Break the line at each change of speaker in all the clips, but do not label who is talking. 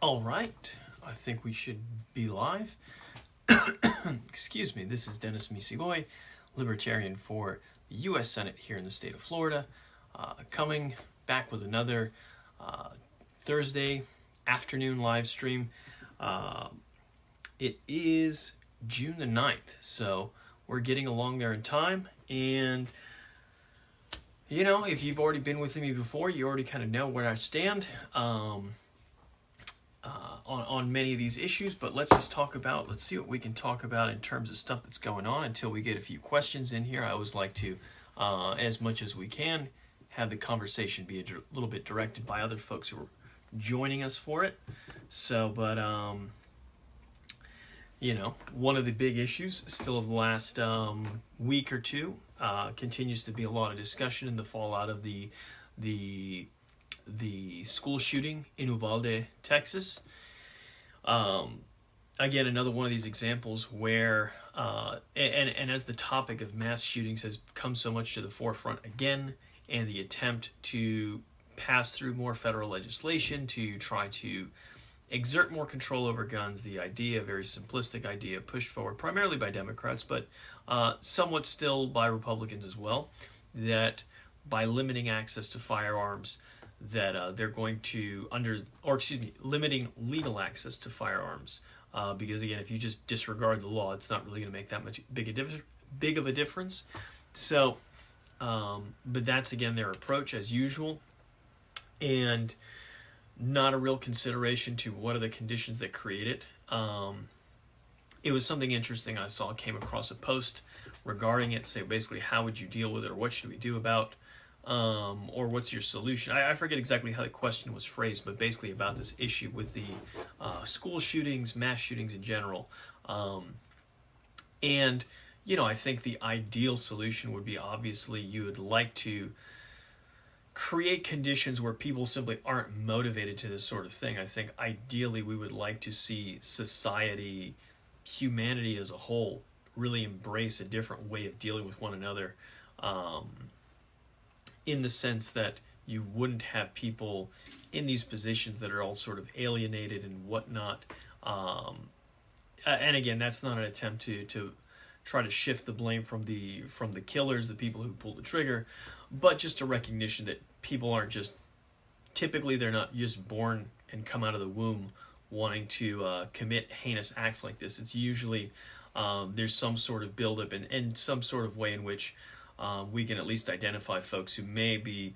All right, I think we should be live. Excuse me, this is Dennis Misigoy, Libertarian for the U.S. Senate here in the state of Florida, coming back with another Thursday afternoon live stream. It is June the 9th, so we're getting along there in time, and you know, if you've already been with me before, you already kind of know where I stand on many of these issues, but let's see what we can talk about in terms of stuff that's going on until we get a few questions in here. I always like to, as much as we can, have the conversation be a little bit directed by other folks who are joining us for it. So, but, you know, one of the big issues still of the last week or two continues to be a lot of discussion in the fallout of the school shooting in Uvalde, Texas. Again, another one of these examples where, and as the topic of mass shootings has come so much to the forefront again, and the attempt to pass through more federal legislation to try to exert more control over guns, the idea, a very simplistic idea, pushed forward primarily by Democrats, but somewhat still by Republicans as well, that by limiting access to firearms, that they're going to limiting legal access to firearms, because again, if you just disregard the law, it's not really going to make that much big of a difference. So, but that's again their approach as usual, and not a real consideration to what are the conditions that create it. It was something interesting I came across a post regarding it, say basically how would you deal with it, or what should we do about, or what's your solution? I forget exactly how the question was phrased, but basically about this issue with the school shootings, mass shootings in general. And, you know, I think the ideal solution would be, obviously, you would like to create conditions where people simply aren't motivated to this sort of thing. I think ideally we would like to see society, humanity as a whole, really embrace a different way of dealing with one another, in the sense that you wouldn't have people in these positions that are all sort of alienated and whatnot. And again, that's not an attempt to try to shift the blame from the killers, the people who pulled the trigger, but just a recognition that people aren't just, typically they're not just born and come out of the womb wanting to commit heinous acts like this. It's usually there's some sort of buildup and some sort of way in which we can at least identify folks who may be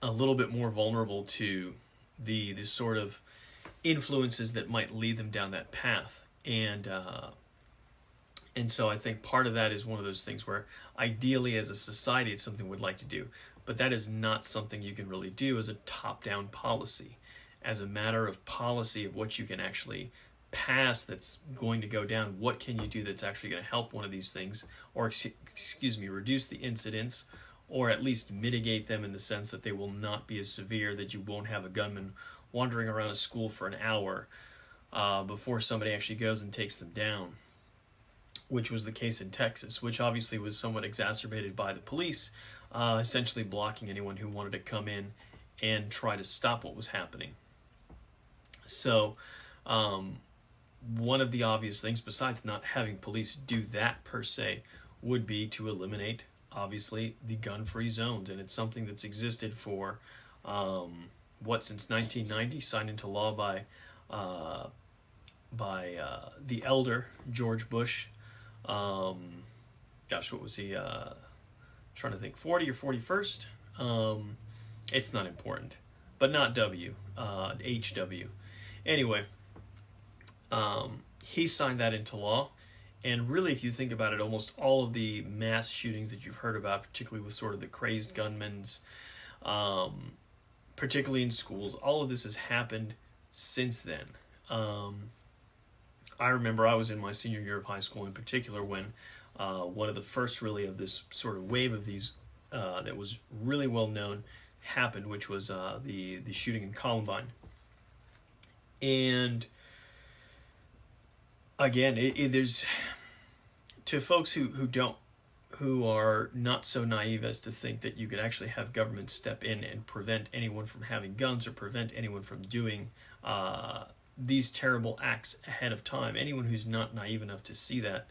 a little bit more vulnerable to the sort of influences that might lead them down that path. And so I think part of that is one of those things where ideally as a society it's something we'd like to do, but that is not something you can really do as a top-down policy. As a matter of policy of what you can actually pass that's going to go down, what can you do that's actually going to help one of these things, or reduce the incidents, or at least mitigate them in the sense that they will not be as severe, that you won't have a gunman wandering around a school for an hour before somebody actually goes and takes them down, which was the case in Texas, which obviously was somewhat exacerbated by the police essentially blocking anyone who wanted to come in and try to stop what was happening. So one of the obvious things, besides not having police do that per se, would be to eliminate, obviously, the gun-free zones. And it's something that's existed for, since 1990, signed into law by the elder George Bush. What was he? Trying to think, 40 or 41st? It's not important, but not HW. Anyway, he signed that into law, and really, if you think about it, almost all of the mass shootings that you've heard about, particularly with sort of the crazed gunmen, particularly in schools, all of this has happened since then. I remember I was in my senior year of high school in particular when one of the first really of this sort of wave of these that was really well known happened, which was the shooting in Columbine. And again, there's, to folks who are not so naive as to think that you could actually have government step in and prevent anyone from having guns or prevent anyone from doing these terrible acts ahead of time. Anyone who's not naive enough to see that,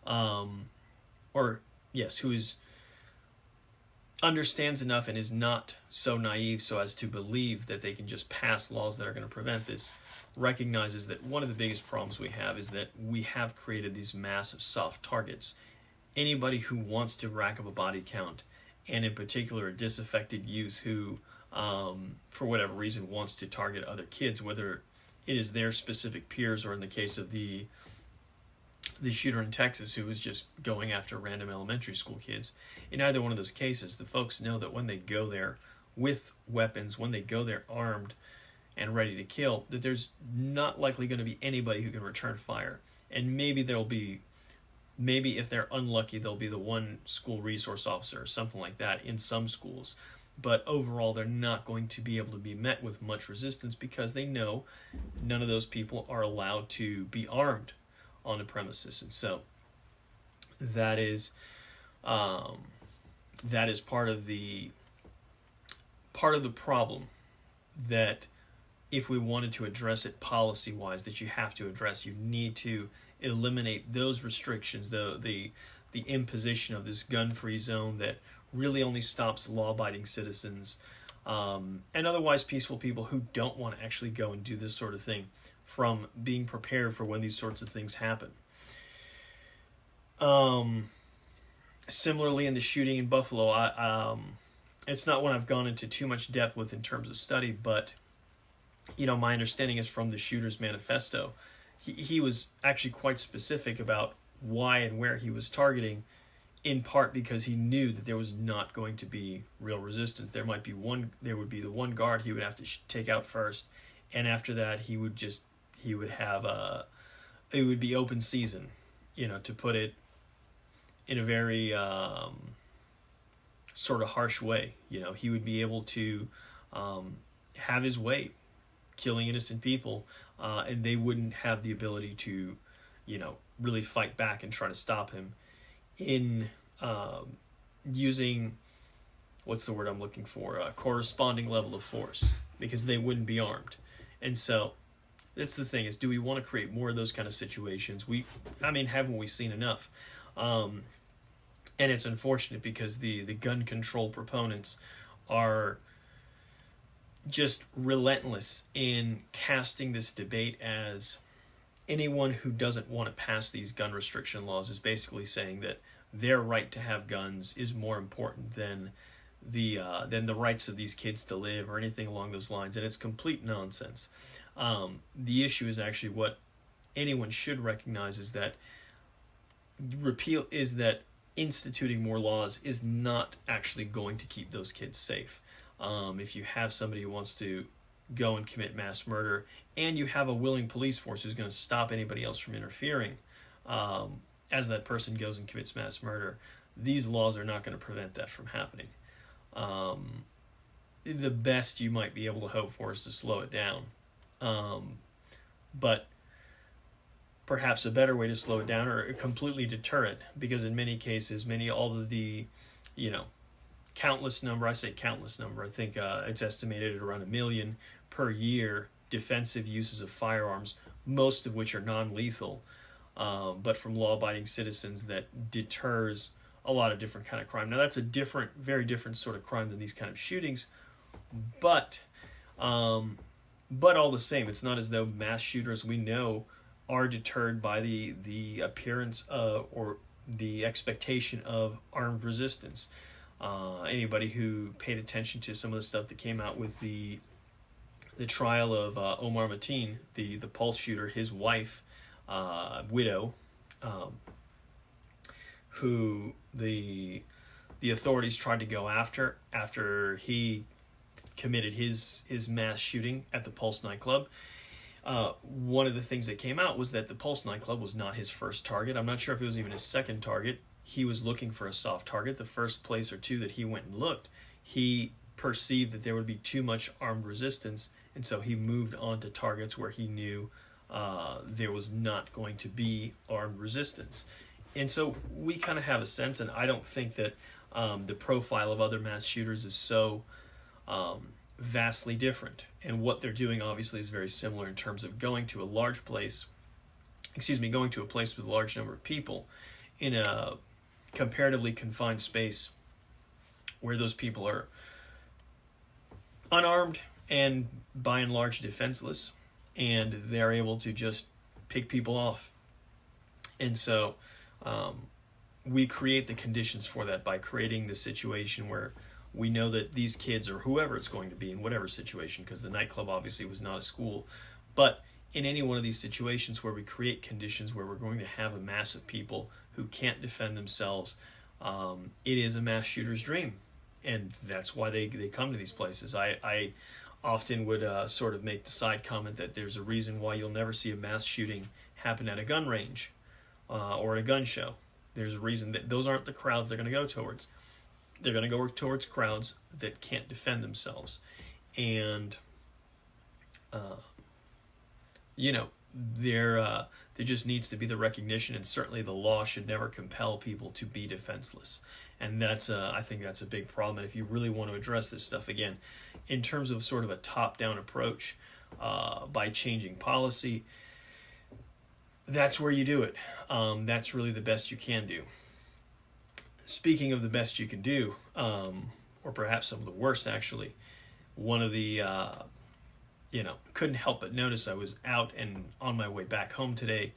or yes, who is understands enough and is not so naive so as to believe that they can just pass laws that are going to prevent this, recognizes that one of the biggest problems we have is that we have created these massive soft targets. Anybody who wants to rack up a body count, and in particular a disaffected youth who, for whatever reason, wants to target other kids, whether it is their specific peers or in the case of the shooter in Texas who was just going after random elementary school kids. In either one of those cases, the folks know that when they go there with weapons, when they go there armed and ready to kill, that there's not likely going to be anybody who can return fire. And maybe if they're unlucky, there'll be the one school resource officer or something like that in some schools. But overall, they're not going to be able to be met with much resistance because they know none of those people are allowed to be armed on the premises. And so that is part of the problem, that if we wanted to address it policy-wise, that you have to address. You need to eliminate those restrictions, the imposition of this gun-free zone that really only stops law-abiding citizens and otherwise peaceful people who don't want to actually go and do this sort of thing from being prepared for when these sorts of things happen. Similarly, in the shooting in Buffalo, it's not one I've gone into too much depth with in terms of study, but my understanding is from the shooter's manifesto. He was actually quite specific about why and where he was targeting, in part because he knew that there was not going to be real resistance. There would be the one guard he would have to take out first, and after that it would be open season, to put it in a very sort of harsh way. He would be able to have his way, killing innocent people, and they wouldn't have the ability to, really fight back and try to stop him in using, what's the word I'm looking for, a corresponding level of force, because they wouldn't be armed. And so that's the thing, is do we want to create more of those kind of situations? Haven't we seen enough? And it's unfortunate because the gun control proponents are just relentless in casting this debate as anyone who doesn't want to pass these gun restriction laws is basically saying that their right to have guns is more important than the rights of these kids to live or anything along those lines, and it's complete nonsense. The issue is actually what anyone should recognize is that instituting more laws is not actually going to keep those kids safe. If you have somebody who wants to go and commit mass murder, and you have a willing police force who's going to stop anybody else from interfering as that person goes and commits mass murder, these laws are not going to prevent that from happening. The best you might be able to hope for is to slow it down. But perhaps a better way to slow it down or completely deter it, because in many cases, all of the, countless number, I think it's estimated at around 1 million per year defensive uses of firearms, most of which are non-lethal, but from law-abiding citizens, that deters a lot of different kind of crime. Now that's a very different sort of crime than these kind of shootings, but all the same, it's not as though mass shooters we know are deterred by the appearance or the expectation of armed resistance. Anybody who paid attention to some of the stuff that came out with the trial of Omar Mateen, the Pulse shooter, his wife, widow, who the authorities tried to go after he committed his mass shooting at the Pulse nightclub. One of the things that came out was that the Pulse nightclub was not his first target. I'm not sure if it was even his second target. He was looking for a soft target. The first place or two that he went and looked, he perceived that there would be too much armed resistance, and so he moved on to targets where he knew there was not going to be armed resistance. And so we kind of have a sense, and I don't think that the profile of other mass shooters is so vastly different. And what they're doing obviously is very similar in terms of going to a large place, going to a place with a large number of people in a comparatively confined space where those people are unarmed and by and large defenseless, and they're able to just pick people off. And so we create the conditions for that by creating the situation where we know that these kids, or whoever it's going to be in whatever situation, because the nightclub obviously was not a school, but in any one of these situations where we create conditions where we're going to have a mass of people who can't defend themselves, it is a mass shooter's dream. And that's why they come to these places. I often would sort of make the side comment that there's a reason why you'll never see a mass shooting happen at a gun range or at a gun show. There's a reason that those aren't the crowds they're going to go towards. They're going to go towards crowds that can't defend themselves. And, there just needs to be the recognition, and certainly the law should never compel people to be defenseless. And that's, I think that's a big problem. And if you really want to address this stuff, again, in terms of sort of a top-down approach by changing policy, that's where you do it. That's really the best you can do. Speaking of the best you can do, or perhaps some of the worst, actually, one of the, couldn't help but notice I was out and on my way back home today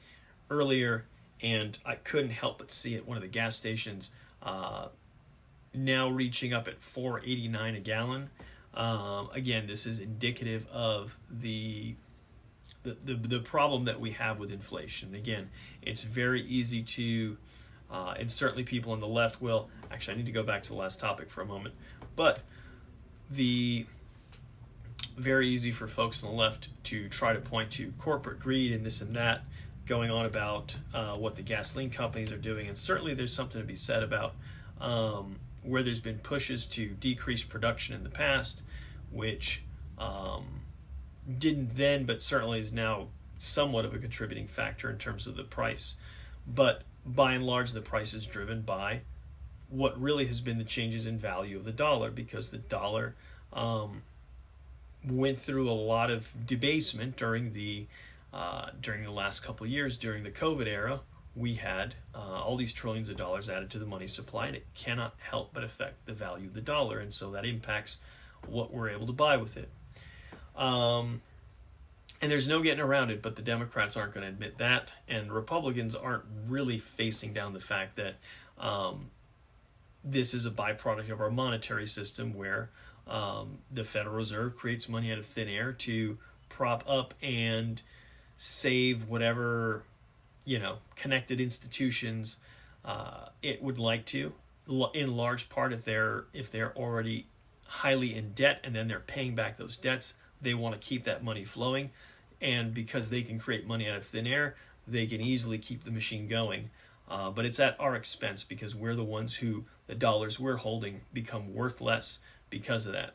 earlier, and I couldn't help but see at one of the gas stations now reaching up at $4.89 a gallon. Again, this is indicative of the problem that we have with inflation. Again, it's very easy to, and certainly people on the left will, actually I need to go back to the last topic for a moment, but very easy for folks on the left to try to point to corporate greed and this and that going on about what the gasoline companies are doing. And certainly there's something to be said about where there's been pushes to decrease production in the past, which didn't then, but certainly is now somewhat of a contributing factor in terms of the price. But by and large, the price is driven by what really has been the changes in value of the dollar, because the dollar went through a lot of debasement during the last couple of years. During the COVID era, we had all these trillions of dollars added to the money supply, and it cannot help but affect the value of the dollar, and so that impacts what we're able to buy with it. And there's no getting around it, but the Democrats aren't going to admit that, and Republicans aren't really facing down the fact that this is a byproduct of our monetary system, where the Federal Reserve creates money out of thin air to prop up and save whatever, connected institutions it would like to, in large part if they're already highly in debt and then they're paying back those debts. They want to keep that money flowing, and because they can create money out of thin air, they can easily keep the machine going. But it's at our expense, because we're the ones who, the dollars we're holding become worth less because of that.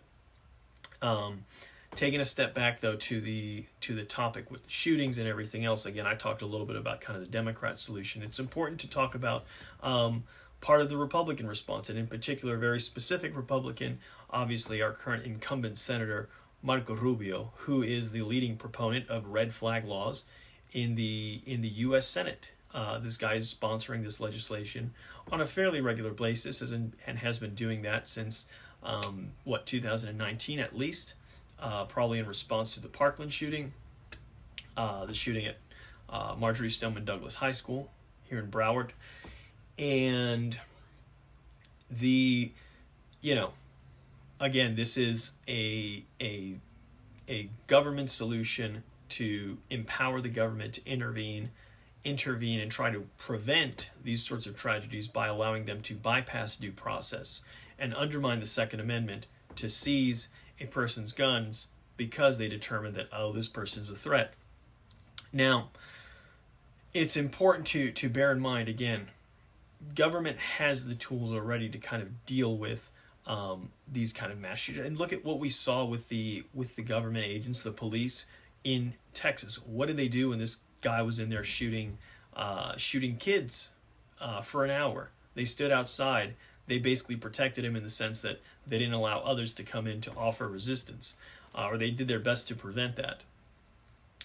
Taking a step back, though, to the topic with shootings and everything else, again, I talked a little bit about kind of the Democrat solution. It's important to talk about part of the Republican response, and in particular, a very specific Republican, obviously our current incumbent Senator Marco Rubio, who is the leading proponent of red flag laws in the U.S. Senate. This guy is sponsoring this legislation on a fairly regular basis, and has been doing that since 2019 at least, probably in response to the Parkland shooting, the shooting at Marjorie Stoneman Douglas High School here in Broward. And again, this is a government solution to empower the government to intervene and try to prevent these sorts of tragedies by allowing them to bypass due process and undermine the Second Amendment to seize a person's guns because they determine that, this person's a threat. Now, it's important to bear in mind, again, government has the tools already to kind of deal with these kind of mass shootings. And look at what we saw with the government agents, the police in Texas. What did they do when this guy was in there shooting kids for an hour? They stood outside. they basically protected him in the sense that they didn't allow others to come in to offer resistance, or they did their best to prevent that.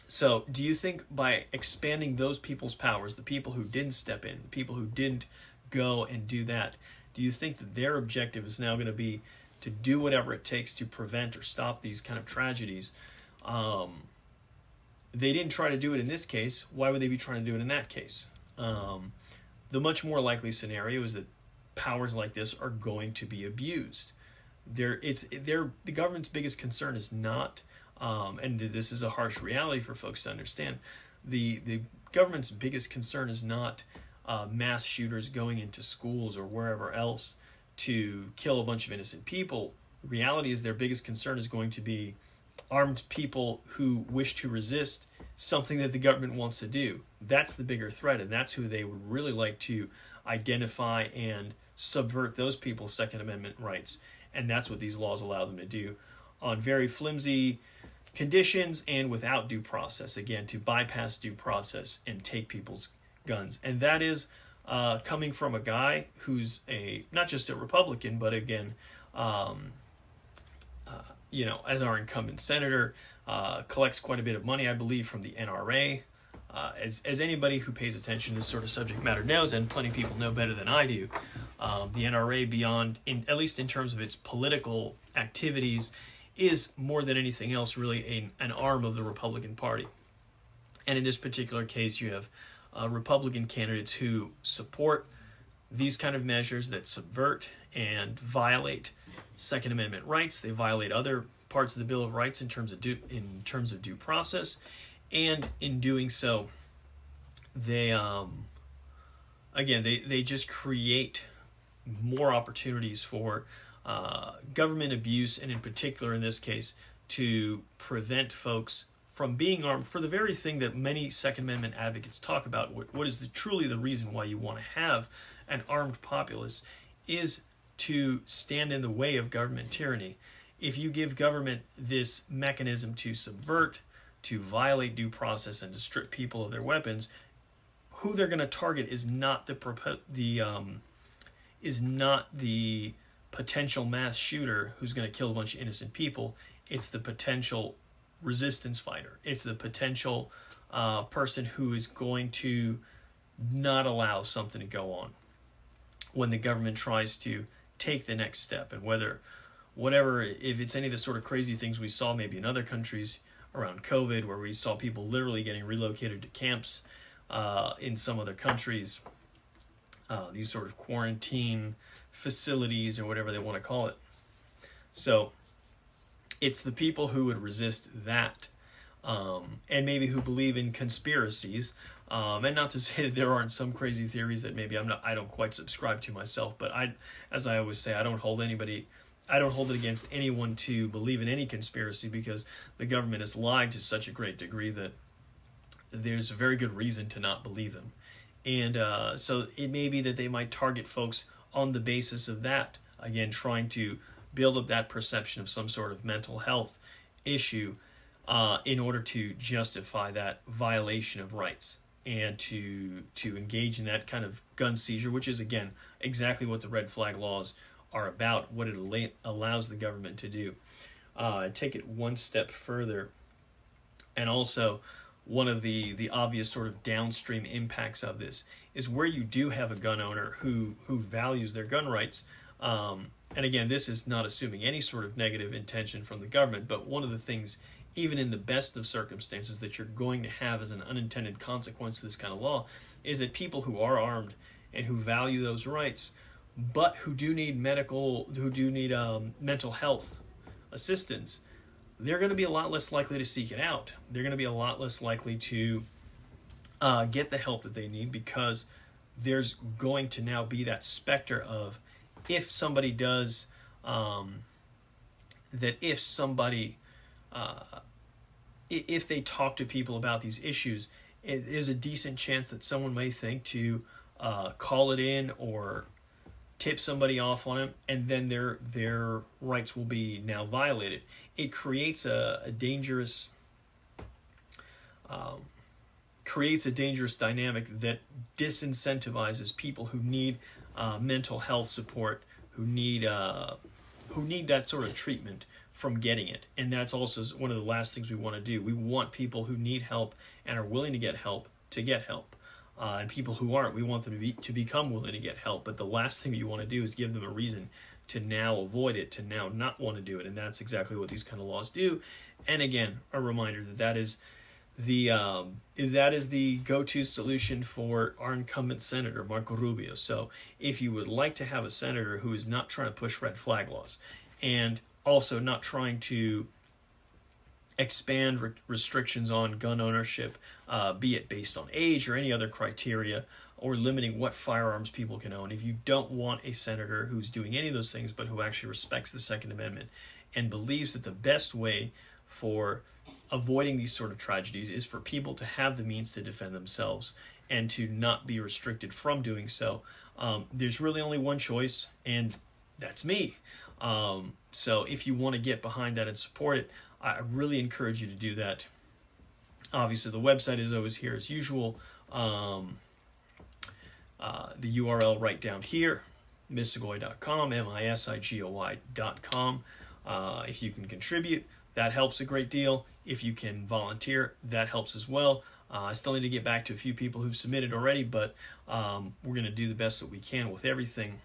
So do you think by expanding those people's powers, the people who didn't step in, the people who didn't go and do that, do you think that their objective is now going to be to do whatever it takes to prevent or stop these kind of tragedies? They didn't try to do it in this case. Why would they be trying to do it in that case? The much more likely scenario is that powers like this are going to be abused. The government's biggest concern is not, and this is a harsh reality for folks to understand, the government's biggest concern is not mass shooters going into schools or wherever else to kill a bunch of innocent people. The reality is their biggest concern is going to be armed people who wish to resist something that the government wants to do. That's the bigger threat, and that's who they would really like to identify and subvert those people's Second Amendment rights. And that's what these laws allow them to do on very flimsy conditions and without due process, again, to bypass due process and take people's guns. And that is coming from a guy who's not just a Republican, but again, as our incumbent senator, collects quite a bit of money, I believe, from the NRA. As anybody who pays attention to this sort of subject matter knows, and plenty of people know better than I do, the NRA, beyond, at least in terms of its political activities, is more than anything else really an arm of the Republican Party. And in this particular case, you have Republican candidates who support these kind of measures that subvert and violate Second Amendment rights. They violate other parts of the Bill of Rights in terms of due process, and in doing so, they just create more opportunities for government abuse, and in particular in this case to prevent folks from being armed for the very thing that many Second Amendment advocates talk about. What is truly the reason why you want to have an armed populace is to stand in the way of government tyranny. If you give government this mechanism to subvert, to violate due process, and to strip people of their weapons, who they're going to target is not the potential mass shooter who's going to kill a bunch of innocent people. It's the potential resistance fighter. It's the potential person who is going to not allow something to go on when the government tries to take the next step. And if it's any of the sort of crazy things we saw maybe in other countries around COVID, where we saw people literally getting relocated to camps in some other countries, these sort of quarantine facilities or whatever they want to call it. So it's the people who would resist that, and maybe who believe in conspiracies, and not to say that there aren't some crazy theories that maybe I don't quite subscribe to myself, but as I always say, I don't hold it against anyone to believe in any conspiracy, because the government has lied to such a great degree that there's a very good reason to not believe them. And so it may be that they might target folks on the basis of that, again, trying to build up that perception of some sort of mental health issue in order to justify that violation of rights, and to engage in that kind of gun seizure, which is, again, exactly what the red flag laws are about, what it allows the government to do. Take it one step further, and also one of the obvious sort of downstream impacts of this is where you do have a gun owner who values their gun rights. And again, this is not assuming any sort of negative intention from the government, but one of the things, even in the best of circumstances, that you're going to have as an unintended consequence of this kind of law is that people who are armed and who value those rights, but who do need mental health assistance, they're going to be a lot less likely to seek it out. They're going to be a lot less likely to get the help that they need, because there's going to now be that specter of, if somebody does, if they talk to people about these issues, it is a decent chance that someone may think to call it in or tip somebody off on them, and then their rights will be now violated. It creates a dangerous dynamic that disincentivizes people who need mental health support who need that sort of treatment from getting it. And that's also one of the last things we want to do. We want people who need help and are willing to get help. And people who aren't, we want them to become willing to get help. But the last thing you want to do is give them a reason to now avoid it, to now not want to do it. And that's exactly what these kind of laws do. And again, a reminder that is the go-to solution for our incumbent senator, Marco Rubio. So if you would like to have a senator who is not trying to push red flag laws and also not trying to expand restrictions on gun ownership, be it based on age or any other criteria, or limiting what firearms people can own, if you don't want a senator who's doing any of those things but who actually respects the Second Amendment and believes that the best way for avoiding these sort of tragedies is for people to have the means to defend themselves and to not be restricted from doing so, there's really only one choice, and that's me. So if you want to get behind that and support it, I really encourage you to do that. Obviously, the website is always here as usual. The URL right down here, misigoy.com, misigoy.com. If you can contribute, that helps a great deal. If you can volunteer, that helps as well. I still need to get back to a few people who've submitted already, but we're going to do the best that we can with everything.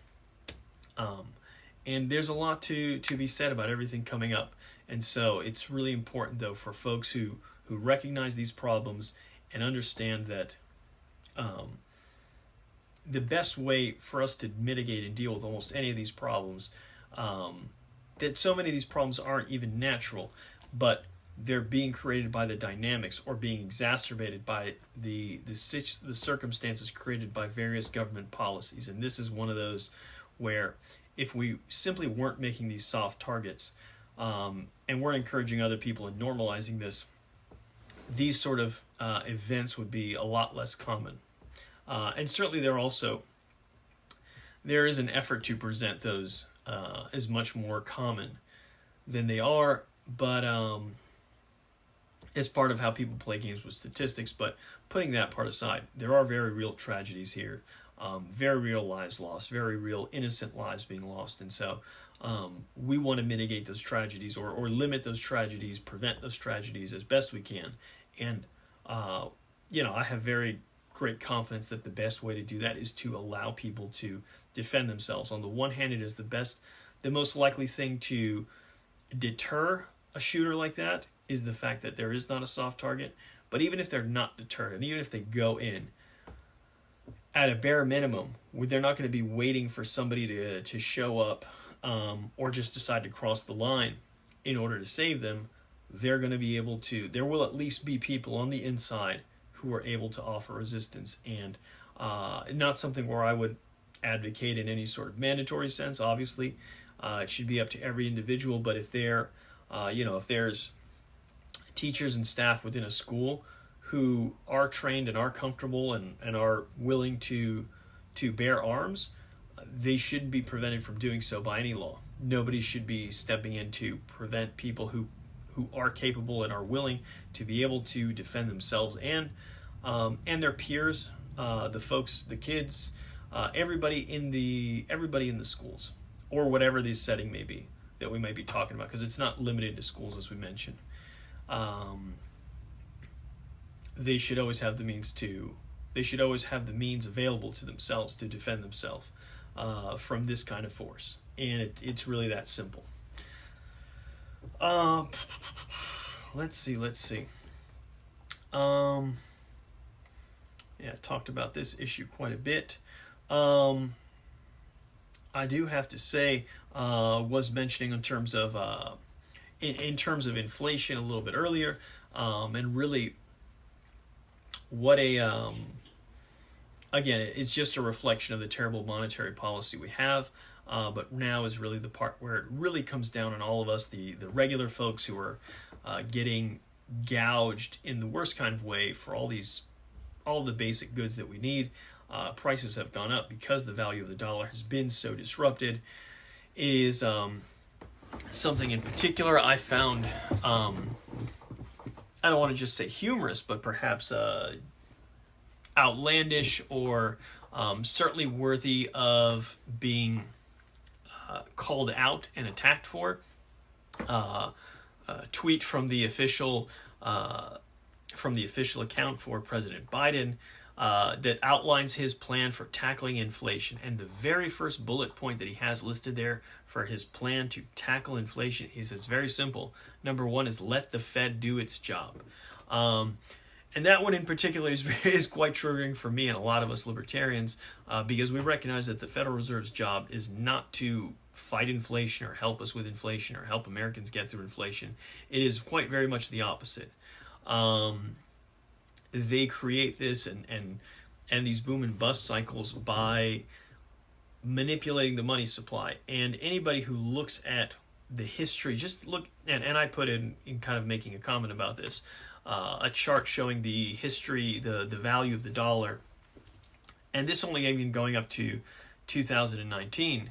And there's a lot to be said about everything coming up. And so it's really important, though, for folks who recognize these problems and understand that the best way for us to mitigate and deal with almost any of these problems, that so many of these problems aren't even natural, but they're being created by the dynamics or being exacerbated by the circumstances created by various government policies. And this is one of those where if we simply weren't making these soft targets and weren't encouraging other people and normalizing this, these sort of events would be a lot less common. And certainly there is an effort to present those as much more common than they are, but it's part of how people play games with statistics. But putting that part aside, there are very real tragedies here, very real lives lost, very real innocent lives being lost. And so we want to mitigate those tragedies or limit those tragedies, prevent those tragedies as best we can. And, I have very great confidence that the best way to do that is to allow people to defend themselves. On the one hand, it is the most likely thing to deter a shooter like that is the fact that there is not a soft target. But even if they're not deterred, and even if they go in, at a bare minimum, they're not going to be waiting for somebody to show up or just decide to cross the line in order to save them. They're going to be able to, there will at least be people on the inside who are able to offer resistance, and not something where I would advocate in any sort of mandatory sense. Obviously, it should be up to every individual, but if if there's teachers and staff within a school who are trained and are comfortable and are willing to bear arms, they shouldn't be prevented from doing so by any law. Nobody should be stepping in to prevent people who are capable and are willing to be able to defend themselves and their peers, the folks, the kids, everybody in the schools or whatever the setting may be that we might be talking about, because it's not limited to schools, as we mentioned. They should always have the means available to themselves to defend themselves from this kind of force, and it's really that simple. Let's see. I talked about this issue quite a bit. I do have to say, was mentioning in terms of inflation a little bit earlier, and really what again, it's just a reflection of the terrible monetary policy we have. But now is really the part where it really comes down on all of us, the regular folks who are getting gouged in the worst kind of way for all the basic goods that we need. Prices have gone up because the value of the dollar has been so disrupted. It is something in particular I found, I don't want to just say humorous, but perhaps outlandish or certainly worthy of being called out and attacked for. Tweet from the official account for President Biden that outlines his plan for tackling inflation. And the very first bullet point that he has listed there for his plan to tackle inflation, he says very simple. Number one is let the Fed do its job. And that one in particular is quite triggering for me and a lot of us libertarians because we recognize that the Federal Reserve's job is not to fight inflation or help us with inflation or help Americans get through inflation. It is quite very much the opposite. They create this and these boom and bust cycles by manipulating the money supply. And anybody who looks at the history, just look, and I put in kind of making a comment about this, a chart showing the history, the value of the dollar, and this only even going up to 2019,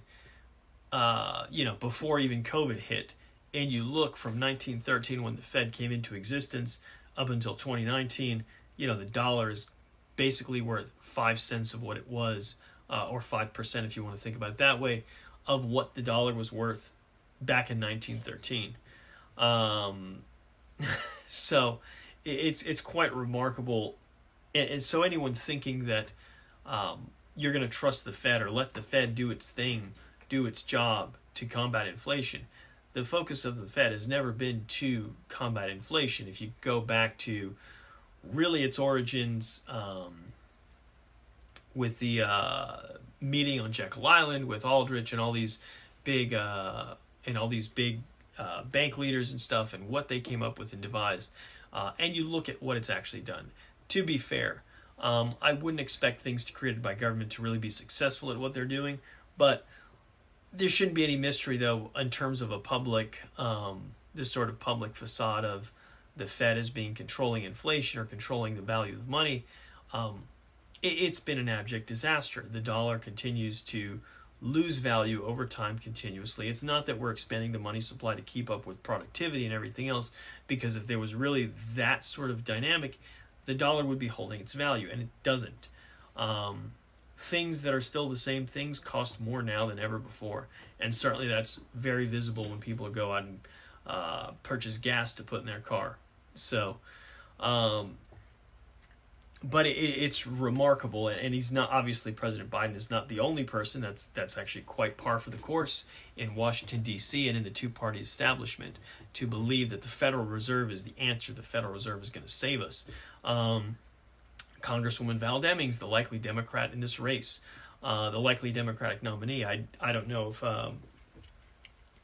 before even COVID hit, and you look from 1913 when the Fed came into existence up until 2019, the dollar is basically worth 5 cents of what it was, or 5% if you want to think about it that way, of what the dollar was worth back in 1913. So it's quite remarkable. And so anyone thinking that you're going to trust the Fed or let the Fed do its thing, do its job to combat inflation, the focus of the Fed has never been to combat inflation. If you go back to really its origins with the meeting on Jekyll Island with Aldrich and all these big bank leaders and stuff, and what they came up with and devised, and you look at what it's actually done. To be fair, I wouldn't expect things created by government to really be successful at what they're doing, but there shouldn't be any mystery, though, in terms of a public, this sort of public facade of the Fed as being controlling inflation or controlling the value of money. It's been an abject disaster. The dollar continues to lose value over time continuously. It's not that we're expanding the money supply to keep up with productivity and everything else, because if there was really that sort of dynamic, the dollar would be holding its value, and it doesn't. Things that are still the same things cost more now than ever before, and certainly that's very visible when people go out and purchase gas to put in their car. So, but it's remarkable, and he's not, obviously President Biden is not the only person. That's actually quite par for the course in Washington, D.C. and in the two-party establishment to believe that the Federal Reserve is the answer. The Federal Reserve is going to save us. Congresswoman Val Demings, the likely Democrat in this race, the likely Democratic nominee. I don't know if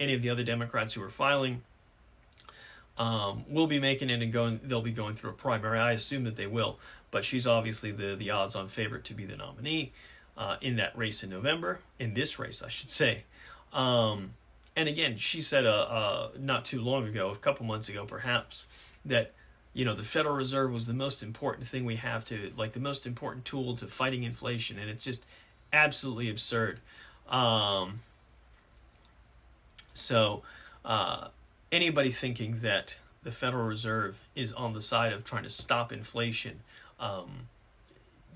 any of the other Democrats who are filing will be making it and they'll be going through a primary. I assume that they will, but she's obviously the odds-on favorite to be the nominee in that race in November, in this race, I should say. And again, she said not too long ago, a couple months ago perhaps, that the Federal Reserve was the most important thing we have to, like the most important tool to fighting inflation, and it's just absolutely absurd. So anybody thinking that the Federal Reserve is on the side of trying to stop inflation,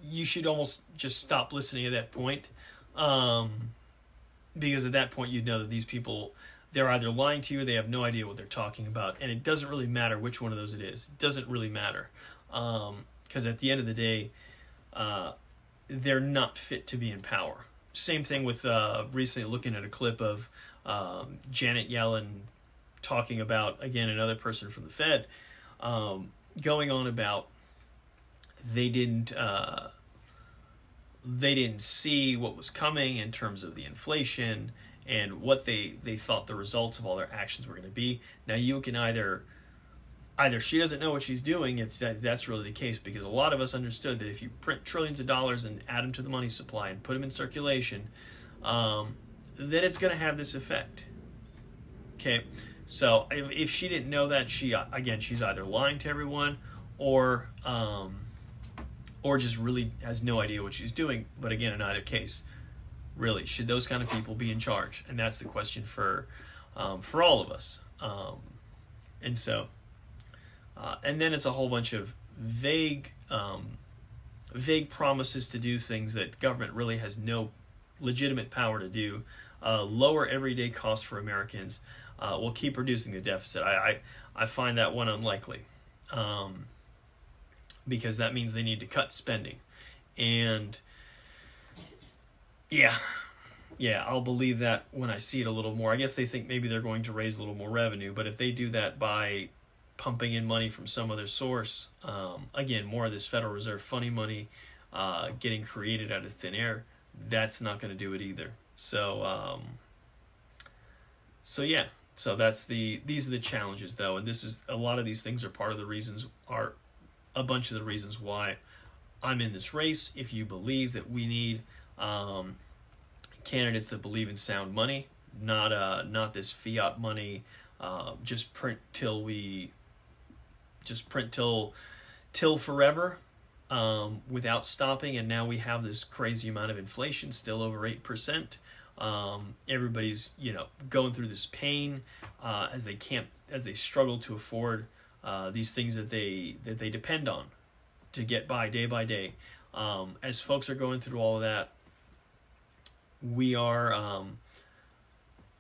you should almost just stop listening at that point, because at that point you'd know that these people, they're either lying to you or they have no idea what they're talking about, and it doesn't really matter which one of those it is. It doesn't really matter, because at the end of the day, they're not fit to be in power. Same thing with recently looking at a clip of Janet Yellen talking about, again, another person from the Fed, going on about they didn't see what was coming in terms of the inflation and what they thought the results of all their actions were going to be. Now, you can either she doesn't know what she's doing, if that's really the case, because a lot of us understood that if you print trillions of dollars and add them to the money supply and put them in circulation, then it's going to have this effect. Okay, so if she didn't know that, she's either lying to everyone or just really has no idea what she's doing. But again, in either case, really, should those kind of people be in charge? And that's the question for all of us. And so, and then it's a whole bunch of vague promises to do things that government really has no legitimate power to do, lower everyday costs for Americans, will keep reducing the deficit. I find that one unlikely, because that means they need to cut spending. And yeah, I'll believe that when I see it a little more. I guess they think maybe they're going to raise a little more revenue, but if they do that by pumping in money from some other source, again, more of this Federal Reserve funny money getting created out of thin air, that's not going to do it either. So that's these are the challenges, though, and this is a lot of these things are a bunch of the reasons why I'm in this race. If you believe that we need candidates that believe in sound money, not this fiat money, just print till forever, without stopping, and now we have this crazy amount of inflation, still over 8%. Everybody's going through this pain as they struggle to afford these things that they depend on to get by day. As folks are going through all of that,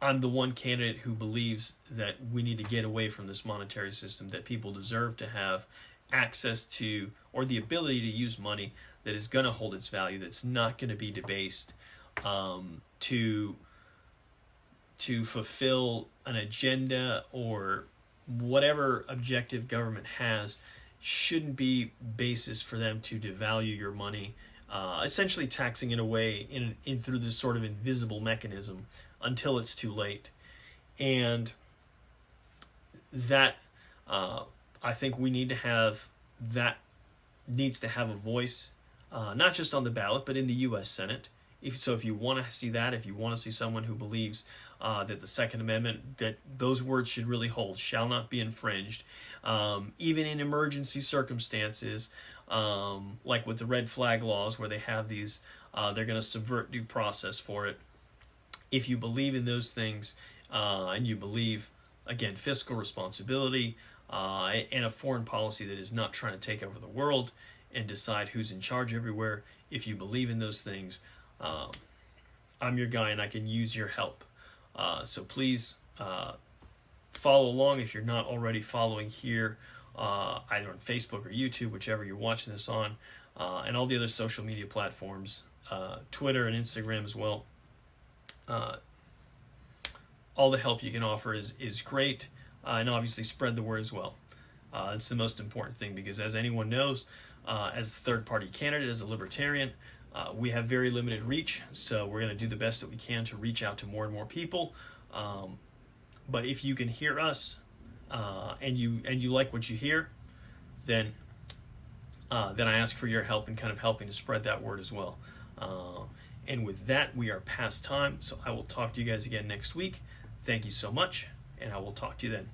I'm the one candidate who believes that we need to get away from this monetary system, that people deserve to have access to, or the ability to use money that is going to hold its value, that's not going to be debased to fulfill an agenda or whatever objective government has. Shouldn't be basis for them to devalue your money, essentially taxing it away in through this sort of invisible mechanism until it's too late. And that I think we need to have, that needs to have a voice, not just on the ballot, but in the U.S. Senate. If you want to see that, if you want to see someone who believes that the Second Amendment, that those words should really hold, shall not be infringed, even in emergency circumstances, like with the red flag laws where they have these, they're going to subvert due process for it. If you believe in those things, and you believe, again, fiscal responsibility, and a foreign policy that is not trying to take over the world and decide who's in charge everywhere, if you believe in those things, I'm your guy and I can use your help. So please follow along if you're not already following here, either on Facebook or YouTube, whichever you're watching this on, and all the other social media platforms, Twitter and Instagram as well. All the help you can offer is great, and obviously spread the word as well. It's the most important thing, because as anyone knows, as a third-party candidate, as a Libertarian, we have very limited reach, so we're going to do the best that we can to reach out to more and more people. But if you can hear us, and you like what you hear, then I ask for your help in kind of helping to spread that word as well. And with that, we are past time, so I will talk to you guys again next week. Thank you so much, and I will talk to you then.